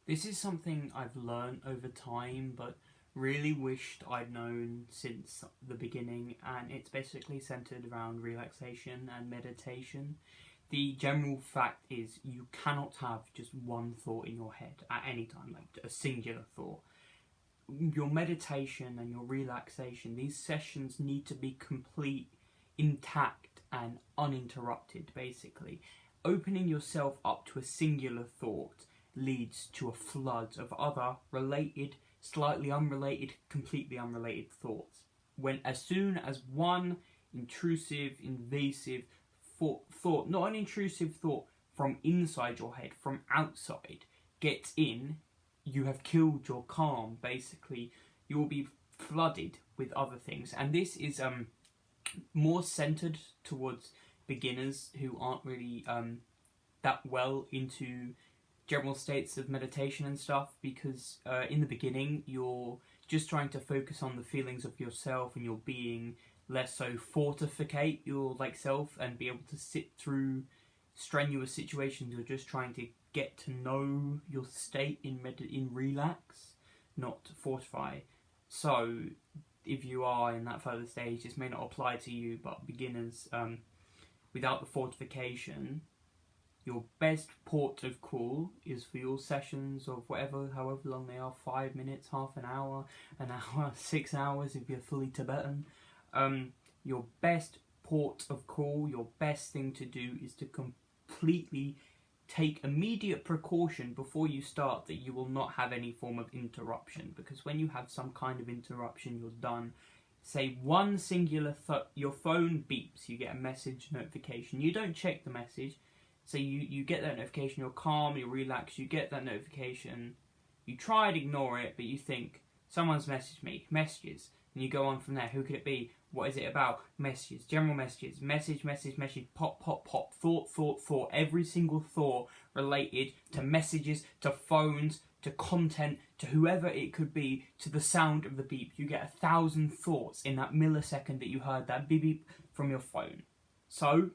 This is something I've learned over time, but really wished I'd known since the beginning, and it's basically centered around relaxation and meditation. The general fact is you cannot have just one thought in your head at any time, like a singular thought. Your meditation and your relaxation, these sessions need to be complete, intact, and uninterrupted, basically. Opening yourself up to a singular thought leads to a flood of other related, slightly unrelated, completely unrelated thoughts. As soon as one intrusive, invasive thought, not an intrusive thought from inside your head, from outside, gets in, you have killed your calm, basically. You will be flooded with other things. And this is more centered towards beginners who aren't really that well into general states of meditation and stuff, because in the beginning you're just trying to focus on the feelings of yourself and your being, less so fortificate your self and be able to sit through strenuous situations. You're just trying to get to know your state in relax, not fortify. So if you are in that further stage, this may not apply to you, but beginners, without the fortification, your best port of call is for your sessions of however long they are, 5 minutes, half an hour, 6 hours if you're fully Tibetan. Your best port of call, your best thing to do is to completely take immediate precaution before you start that you will not have any form of interruption, because when you have some kind of interruption, you're done. Say one singular your phone beeps, you get a message notification, you don't check the message, so you get that notification, you're calm, you're relaxed, you get that notification, you try and ignore it, but you think, someone's messaged me, messages, and you go on from there. Who could it be? What is it about? Messages, general messages, message, pop, thought, every single thought related to messages, to phones, to content, to whoever it could be, to the sound of the beep. You get 1,000 thoughts in that millisecond that you heard that beep beep from your phone. So,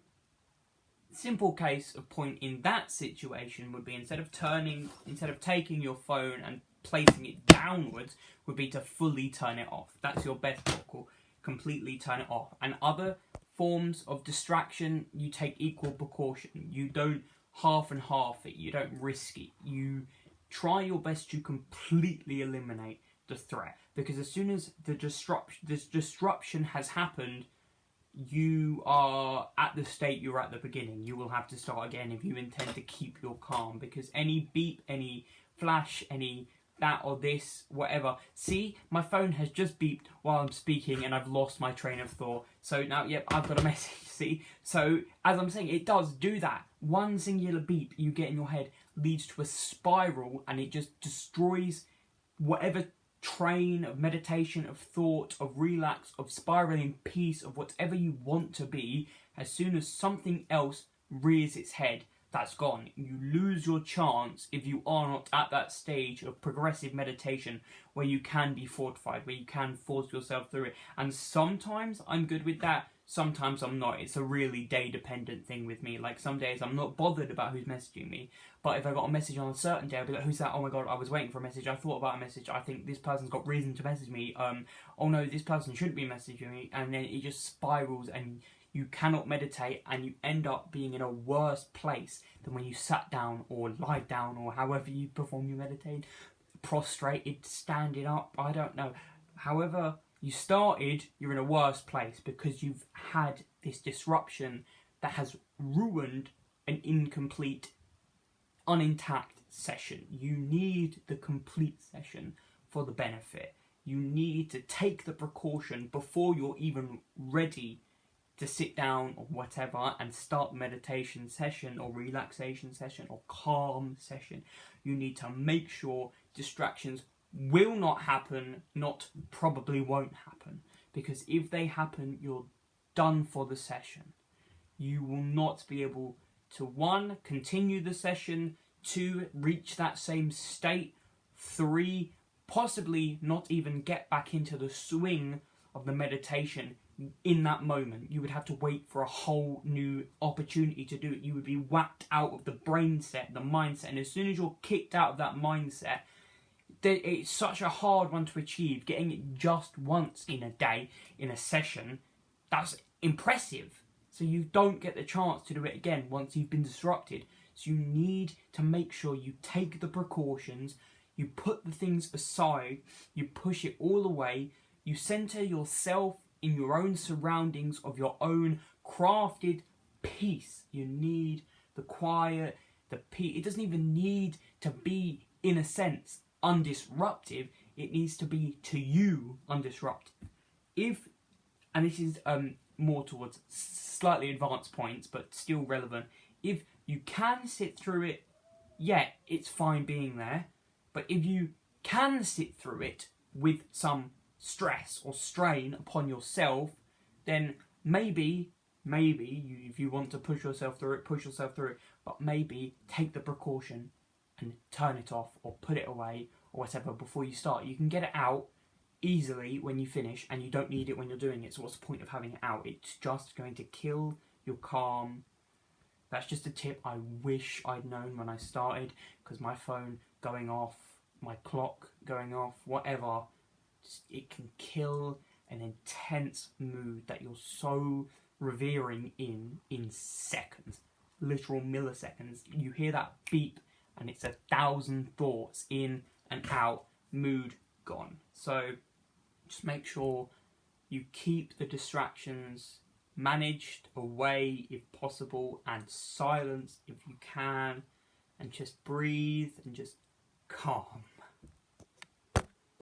simple case of point in that situation would be, instead of taking your phone and placing it downwards, would be to fully turn it off. That's your best protocol. Completely turn it off. And other forms of distraction, you take equal precaution. You don't half and half it. You don't risk it. You try your best to completely eliminate the threat, because as soon as this disruption has happened, you are at the state you were at the beginning. You will have to start again if you intend to keep your calm, because any beep, any flash, any that or this, whatever. See, my phone has just beeped while I'm speaking and I've lost my train of thought. So now, yep, I've got a message, see? So, as I'm saying, it does do that. One singular beep you get in your head leads to a spiral, and it just destroys whatever train of meditation, of thought, of relax, of spiraling peace, of whatever you want to be. As soon as something else rears its head, that's gone. You lose your chance if you are not at that stage of progressive meditation where you can be fortified, where you can force yourself through it. And sometimes I'm good with that, sometimes I'm not. It's a really day-dependent thing with me. Like, some days I'm not bothered about who's messaging me, but if I got a message on a certain day, I'll be like, who's that? Oh my god, I was waiting for a message, I thought about a message, I think this person's got reason to message me, oh no, this person shouldn't be messaging me, and then it just spirals, and you cannot meditate, and you end up being in a worse place than when you sat down or lie down, or however you perform your meditation, prostrated, standing up, I don't know. However you started, you're in a worse place because you've had this disruption that has ruined an incomplete, unintact session. You need the complete session for the benefit. You need to take the precaution before you're even ready to sit down or whatever and start meditation session or relaxation session or calm session. You need to make sure distractions will not happen, not probably won't happen. Because if they happen, you're done for the session. You will not be able to, 1, continue the session, 2, reach that same state, 3, possibly not even get back into the swing of the meditation in that moment. You would have to wait for a whole new opportunity to do it. You would be whacked out of the brain set, the mindset, and as soon as you're kicked out of that mindset, it's such a hard one to achieve. Getting it just once in a day, in a session, that's impressive. So you don't get the chance to do it again once you've been disrupted. So you need to make sure you take the precautions, you put the things aside, you push it all away, you center yourself in your own surroundings of your own crafted peace. You need the quiet, the peace. It doesn't even need to be, in a sense, undisruptive. It needs to be, to you, undisruptive. And this is more towards slightly advanced points, but still relevant. If you can sit through it, yeah, it's fine being there. But if you can sit through it with some stress or strain upon yourself, then maybe if you want to push yourself through it, push yourself through it. But maybe take the precaution and turn it off or put it away or whatever before you start. You can get it out easily when you finish, and you don't need it when you're doing it. So what's the point of having it out? It's just going to kill your calm. That's just a tip I wish I'd known when I started, because my phone going off, my clock going off, whatever, it can kill an intense mood that you're so revering in seconds, literal milliseconds. You hear that beep and it's 1,000 thoughts in and out, mood gone. So just make sure you keep the distractions managed away if possible, and silence if you can, and just breathe and just calm.